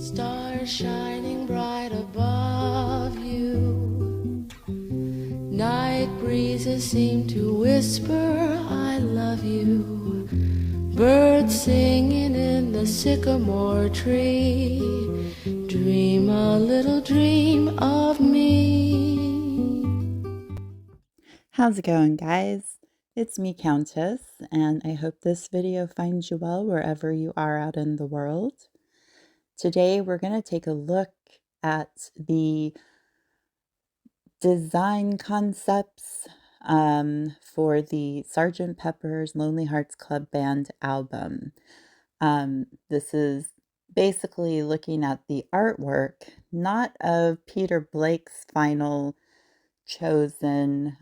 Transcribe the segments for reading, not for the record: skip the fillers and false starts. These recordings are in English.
Stars shining bright above you. Night breezes seem to whisper, I love you. Birds singing in the sycamore tree. Dream a little dream of me. How's it going, guys? It's me, Countess, and I hope this video finds you well wherever you are out in the world. Today, we're going to take a look at the design concepts for the Sgt. Pepper's Lonely Hearts Club Band album. This is basically looking at the artwork, not of Peter Blake's final chosen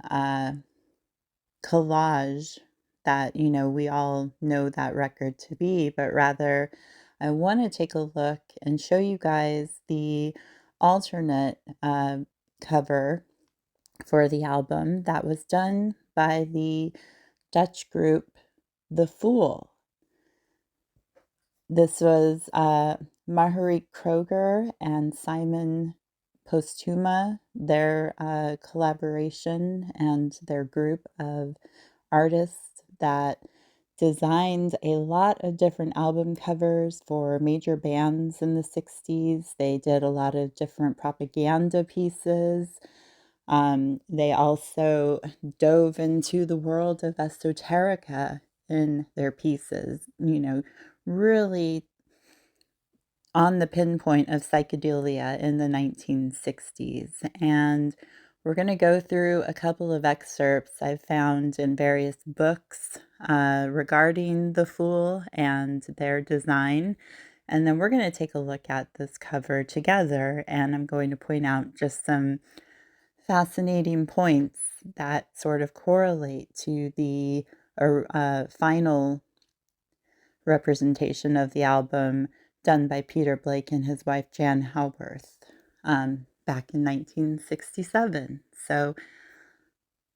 collage that, we all know that record to be, but rather I want to take a look and show you guys the alternate cover for the album that was done by the Dutch group The Fool. This was Marguerite Kroger and Simon Postuma, their collaboration and their group of artists that designed a lot of different album covers for major bands in the 60s. They did a lot of different propaganda pieces. They also dove into the world of esoterica in their pieces, really on the pinpoint of psychedelia in the 1960s. And we're going to go through a couple of excerpts I've found in various books regarding The Fool and their design. And then we're going to take a look at this cover together, and I'm going to point out just some fascinating points that sort of correlate to the final representation of the album done by Peter Blake and his wife Jan Howarth back in 1967. So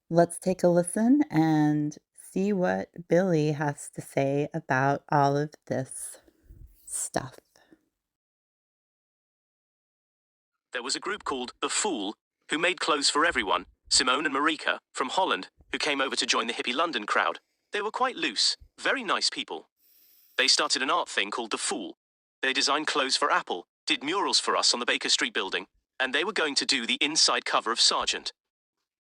let's take a listen and see what Billy has to say about all of this stuff. There was a group called The Fool who made clothes for everyone, Simone and Marika, from Holland, who came over to join the hippie London crowd. They were quite loose, very nice people. They started an art thing called The Fool. They designed clothes for Apple, did murals for us on the Baker Street building, and they were going to do the inside cover of Sgt.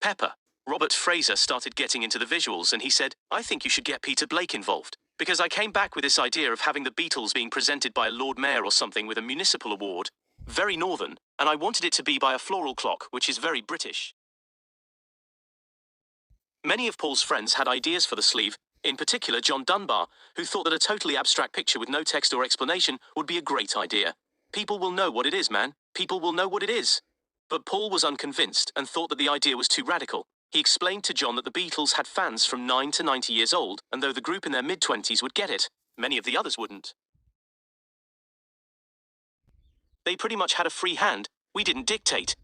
Pepper. Robert Fraser started getting into the visuals, and he said, I think you should get Peter Blake involved, because I came back with this idea of having the Beatles being presented by a Lord Mayor or something with a municipal award, very northern, and I wanted it to be by a floral clock, which is very British. Many of Paul's friends had ideas for the sleeve, in particular John Dunbar, who thought that a totally abstract picture with no text or explanation would be a great idea. People will know what it is, man. People will know what it is. But Paul was unconvinced and thought that the idea was too radical. He explained to John that the Beatles had fans from 9 to 90 years old, and though the group in their mid-20s would get it, many of the others wouldn't. They pretty much had a free hand. We didn't dictate.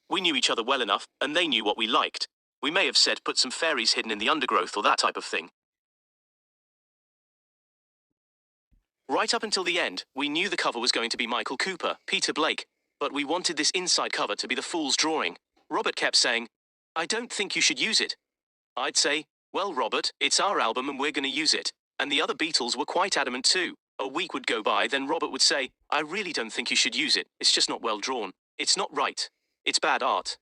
We knew each other well enough, and they knew what we liked. We may have said put some fairies hidden in the undergrowth or that type of thing. Right up until the end, we knew the cover was going to be Michael Cooper, Peter Blake, but we wanted this inside cover to be the Fool's drawing. Robert kept saying, I don't think you should use it. I'd say, well, Robert, it's our album and we're going to use it. And the other Beatles were quite adamant too. A week would go by, then Robert would say, I really don't think you should use it. It's just not well drawn. It's not right. It's bad art.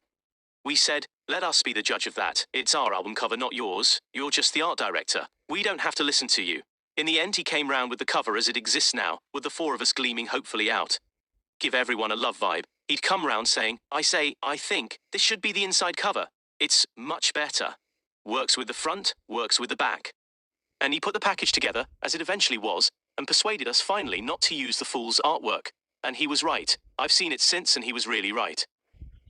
We said, let us be the judge of that. It's our album cover, not yours. You're just the art director. We don't have to listen to you. In the end, he came round with the cover as it exists now, with the four of us gleaming hopefully out. Give everyone a love vibe. He'd come round saying, I think, this should be the inside cover. It's much better. Works with the front, works with the back. And he put the package together, as it eventually was, and persuaded us finally not to use the Fool's artwork. And he was right. I've seen it since and he was really right.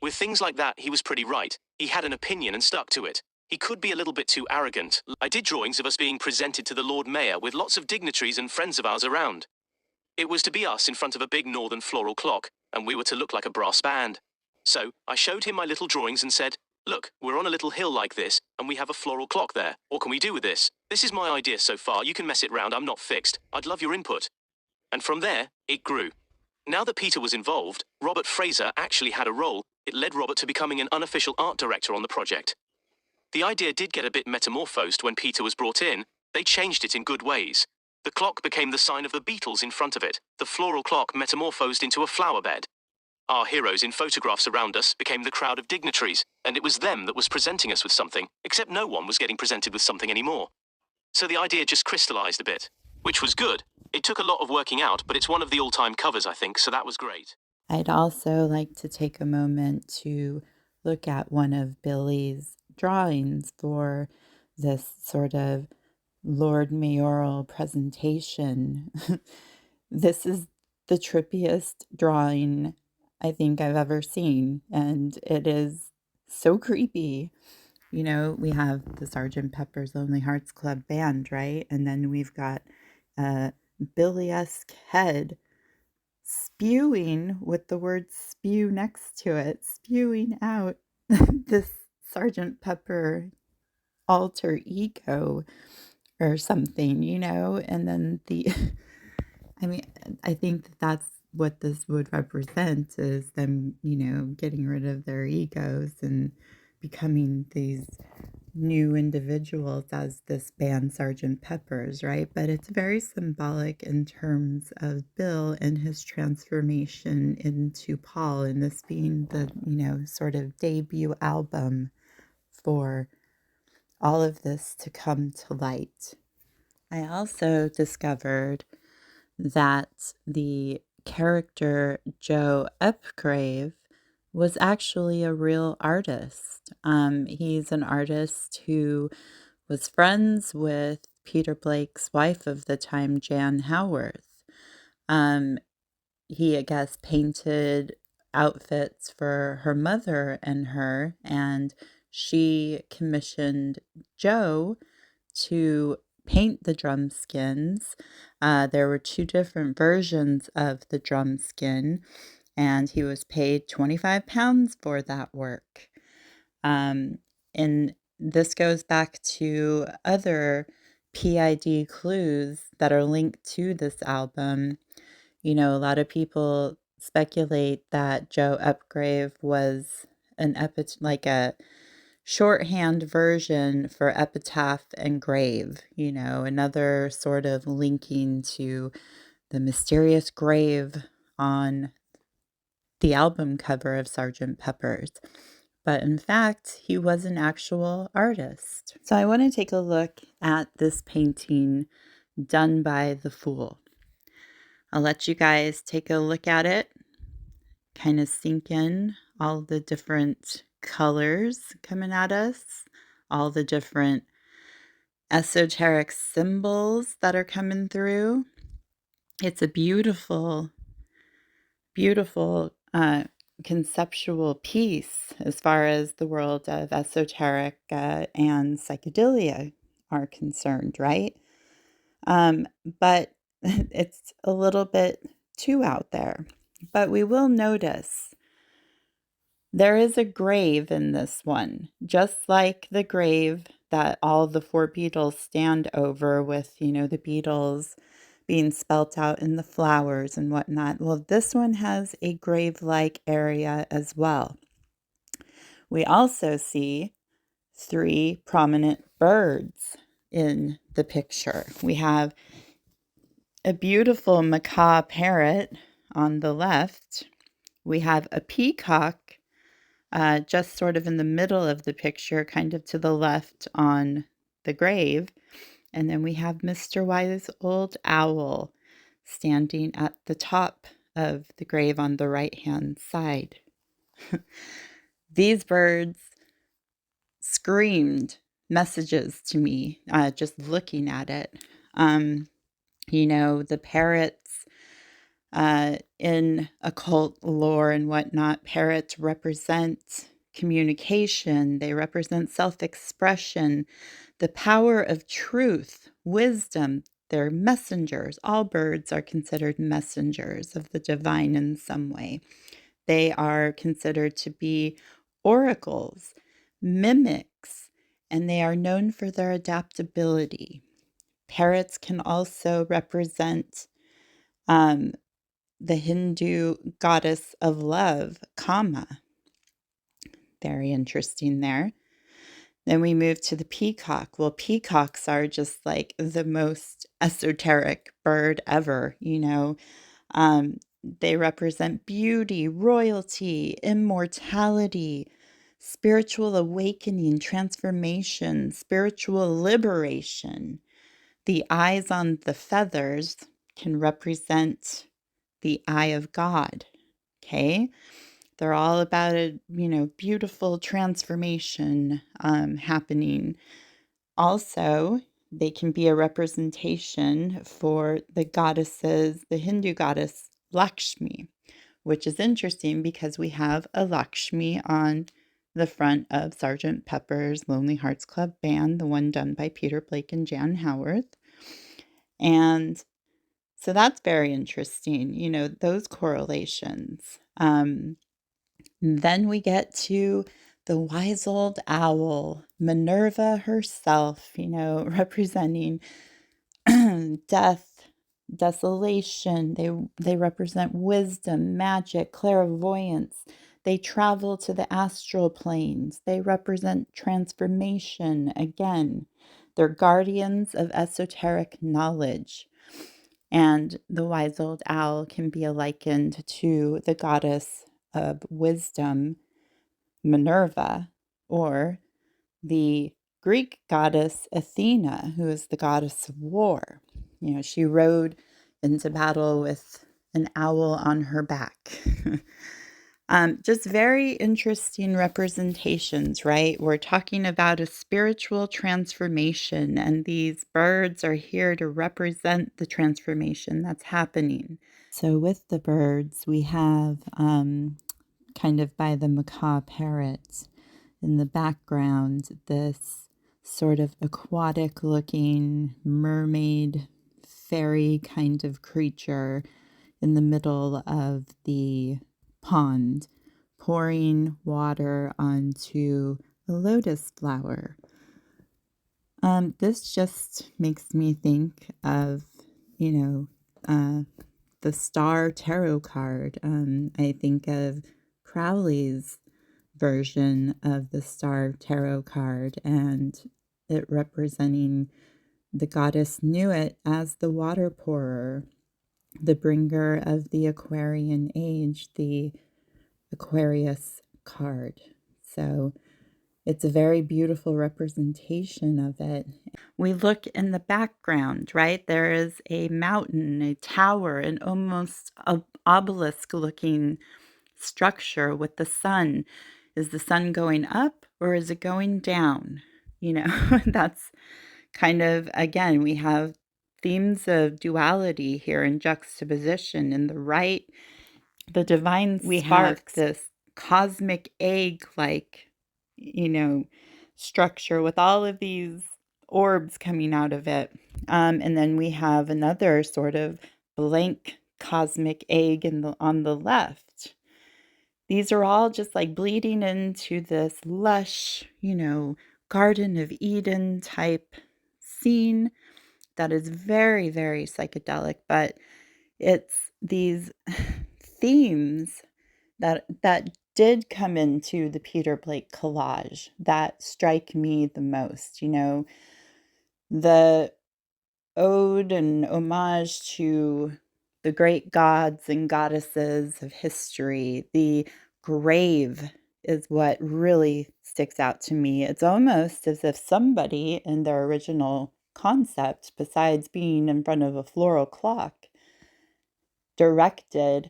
With things like that, he was pretty right. He had an opinion and stuck to it. He could be a little bit too arrogant. I did drawings of us being presented to the Lord Mayor with lots of dignitaries and friends of ours around. It was to be us in front of a big northern floral clock, and we were to look like a brass band. So I showed him my little drawings and said, look, we're on a little hill like this, and we have a floral clock there. What can we do with this? This is my idea so far. You can mess it round. I'm not fixed. I'd love your input. And from there, it grew. Now that Peter was involved, Robert Fraser actually had a role. It led Robert to becoming an unofficial art director on the project. The idea did get a bit metamorphosed when Peter was brought in. They changed it in good ways. The clock became the sign of the Beatles in front of it. The floral clock metamorphosed into a flower bed. Our heroes in photographs around us became the crowd of dignitaries, and it was them that was presenting us with something, except no one was getting presented with something anymore. So the idea just crystallized a bit, which was good. It took a lot of working out, but it's one of the all-time covers, I think, so that was great. I'd also like to take a moment to look at one of Billy's drawings for this sort of Lord Mayoral presentation. This is the trippiest drawing I think I've ever seen, and it is so creepy. You know, we have the Sergeant Pepper's Lonely Hearts Club Band, right? And then we've got a Billy-esque head spewing with the word spew next to it, spewing out this Sergeant Pepper alter ego or something, you know? And then I mean, I think that that's what this would represent is them, you know, getting rid of their egos and becoming these new individuals as this band Sergeant Pepper's, right? But it's very symbolic in terms of Bill and his transformation into Paul, and this being the, you know, sort of debut album for all of this to come to light. I also discovered that the character Joe Upgrave was actually a real artist. He's an artist who was friends with Peter Blake's wife of the time, Jan Howarth. Um, he, I guess, painted outfits for her mother and her, and she commissioned Joe to paint the drum skins. There were two different versions of the drum skin, and he was paid £25 for that work. And this goes back to other PID clues that are linked to this album. You know, a lot of people speculate that Joe Upgrave was like a shorthand version for epitaph and grave, you know, another sort of linking to the mysterious grave on the album cover of Sgt. Pepper's. But in fact, he was an actual artist. So I want to take a look at this painting done by the Fool. I'll let you guys take a look at it, kind of sink in all the different colors coming at us, all the different esoteric symbols that are coming through. It's a beautiful, beautiful conceptual piece as far as the world of esoteric and psychedelia are concerned, right? But it's a little bit too out there. But we will notice there is a grave in this one, just like the grave that all the four Beatles stand over with, you know, the Beatles being spelt out in the flowers and whatnot. Well, this one has a grave-like area as well. We also see three prominent birds in the picture. We have a beautiful macaw parrot on the left. We have a peacock just sort of in the middle of the picture, kind of to the left on the grave. And then we have Mr. Wise Old Owl standing at the top of the grave on the right-hand side. These birds screamed messages to me just looking at it. You know, the parrots in occult lore and whatnot, parrots represent communication, they represent self-expression, the power of truth, wisdom. They're messengers. All birds are considered messengers of the divine in some way. They are considered to be oracles, mimics, and they are known for their adaptability. Parrots can also represent the Hindu goddess of love, Kama. Very interesting there. Then we move to the peacock. Well, peacocks are just like the most esoteric bird ever, They represent beauty, royalty, immortality, spiritual awakening, transformation, spiritual liberation. The eyes on the feathers can represent the eye of God. Okay. They're all about a, beautiful transformation happening. Also, they can be a representation for the Hindu goddess Lakshmi, which is interesting because we have a Lakshmi on the front of Sergeant Pepper's Lonely Hearts Club Band, the one done by Peter Blake and Jan Howarth. And so that's very interesting, those correlations. Then we get to the wise old owl, Minerva herself, representing death, desolation. They represent wisdom, magic, clairvoyance. They travel to the astral planes. They represent transformation again. They're guardians of esoteric knowledge. And the wise old owl can be likened to the goddess of wisdom, Minerva, or the Greek goddess Athena, who is the goddess of war. She rode into battle with an owl on her back. Just very interesting representations, right? We're talking about a spiritual transformation, and these birds are here to represent the transformation that's happening. So with the birds, we have kind of by the macaw parrots in the background, this sort of aquatic looking mermaid fairy kind of creature in the middle of the pond, pouring water onto a lotus flower. This just makes me think of, the Star Tarot card. I think of Crowley's version of the Star Tarot card and it representing the goddess Nuit as the water pourer, the bringer of the Aquarian age, the Aquarius card. So it's a very beautiful representation of it. We look in the background, right? There is a mountain, a tower, an almost obelisk-looking structure with the sun. Is the sun going up or is it going down? That's kind of, again, we have themes of duality here in juxtaposition. In the right, the divine sparks, we have this cosmic egg-like, structure with all of these orbs coming out of it. And then we have another sort of blank cosmic egg on the left. These are all just like bleeding into this lush, Garden of Eden type scene that is very, very psychedelic, but it's these themes that did come into the Peter Blake collage that strike me the most. The ode and homage to the great gods and goddesses of history. The grave is what really sticks out to me. It's almost as if somebody in their original concept, besides being in front of a floral clock, directed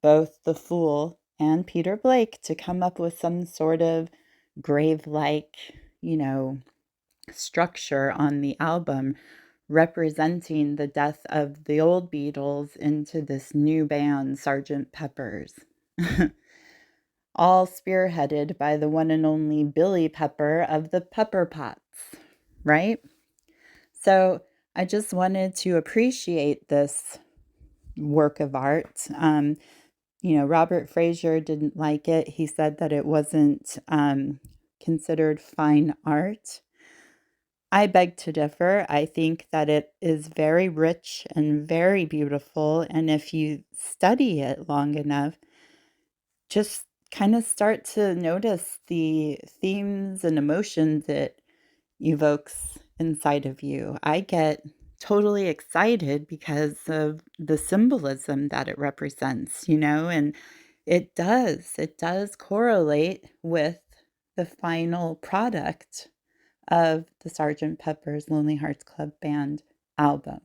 both the Fool and Peter Blake to come up with some sort of grave-like, structure on the album representing the death of the old Beatles into this new band, Sergeant Pepper's. All spearheaded by the one and only Billy Pepper of the Pepper Pots, right? So I just wanted to appreciate this work of art. Robert Fraser didn't like it. He said that it wasn't considered fine art. I beg to differ. I think that it is very rich and very beautiful, and if you study it long enough, just kind of start to notice the themes and emotions it evokes inside of you. I get totally excited because of the symbolism that it represents, and it does correlate with the final product of the Sgt. Pepper's Lonely Hearts Club Band album.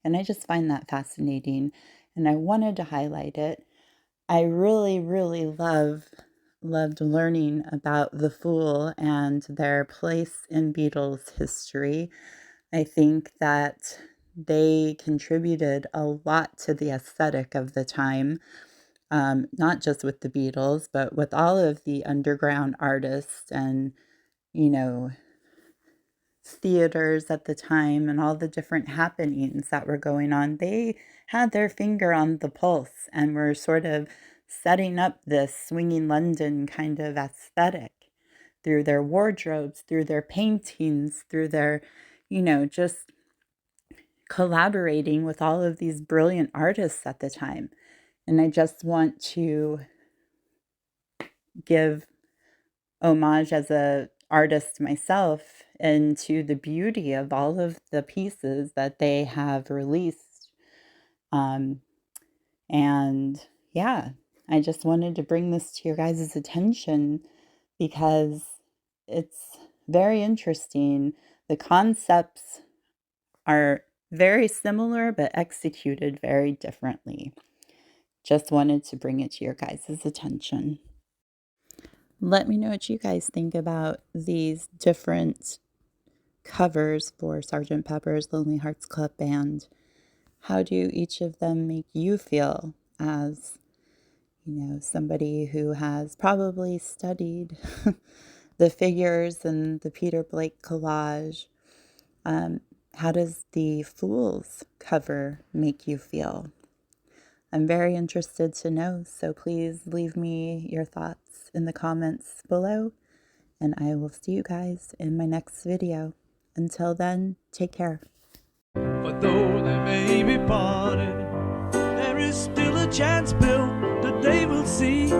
And I just find that fascinating, and I wanted to highlight it. I really, really loved learning about The Fool and their place in Beatles history. I think that they contributed a lot to the aesthetic of the time, not just with the Beatles, but with all of the underground artists and, you know, theaters at the time and all the different happenings that were going on. They had their finger on the pulse and were sort of setting up this swinging London kind of aesthetic through their wardrobes, through their paintings, through their, just collaborating with all of these brilliant artists at the time. And I just want to give homage as a artist myself and to the beauty of all of the pieces that they have released. Um, and yeah, I just wanted to bring this to your guys' attention because it's very interesting. The concepts are very similar, but executed very differently. Just wanted to bring it to your guys' attention. Let me know what you guys think about these different covers for Sgt. Pepper's Lonely Hearts Club Band. How do each of them make you feel as, somebody who has probably studied the figures and the Peter Blake collage? How does the Fools cover make you feel? I'm very interested to know, so please leave me your thoughts in the comments below, and I will see you guys in my next video. Until then, take care. But though they may be parted, there is still a chance, Bill, that they will see